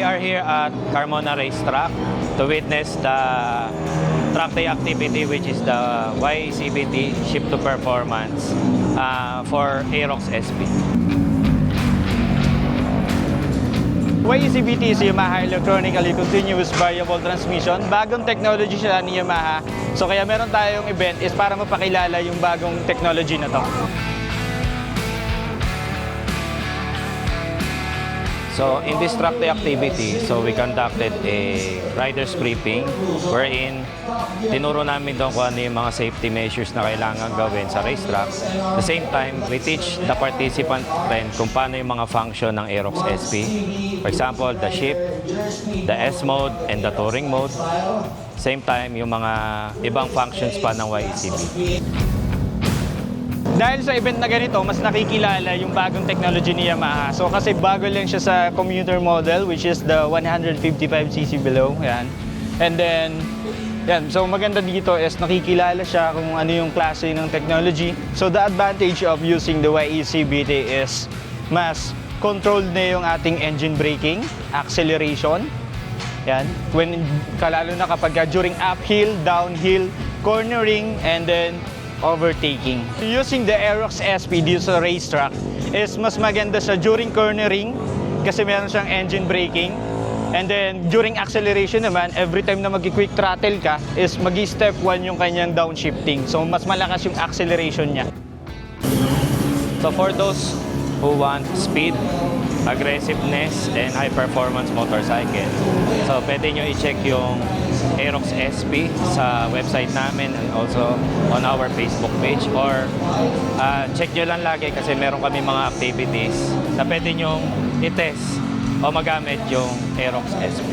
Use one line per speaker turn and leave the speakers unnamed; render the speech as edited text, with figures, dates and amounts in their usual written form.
We are here at Carmona Racetrack to witness the track day activity, which is the YCBT Ship to Performance for Aerox SP.
YCBT is Yamaha Electronically Continuous Variable Transmission. Bagong technology siya ni Yamaha. So kaya meron tayong event is para mapakilala yung bagong technology na to.
So in this track day activity, we conducted a rider's briefing wherein tinuro namin doon kung ano yung mga safety measures na kailangan gawin sa racetrack. At the same time, we teach the participant rin kung paano yung mga function ng Aerox SP. For example, the ship, the S mode, and the touring mode. Same time, yung mga ibang functions pa ng YECB.
Dahil sa event na ganito, mas nakikilala yung bagong technology ni Yamaha. So kasi bago lang siya sa commuter model, which is the 155cc below. Yan. And then, yan. So maganda dito is nakikilala siya kung ano yung klase ng technology. So the advantage of using the YECBT is mas controlled na yung ating engine braking, acceleration. Yan. Lalo na kapag during uphill, downhill, cornering, and then overtaking. Using the Aerox SP dito sa racetrack is mas maganda siya during cornering kasi meron siyang engine braking. And then during acceleration naman, every time na mag-quick throttle ka is step 1 yung kanyang downshifting. So mas malakas yung acceleration niya.
So for those who want speed, aggressiveness, and high-performance motorcycle, so pwede nyo i-check yung Aerox SP sa website namin and also on our Facebook page, or check nyo lang lagi kasi meron kami mga activities na pwede nyo i-test o magamit yung Aerox SP.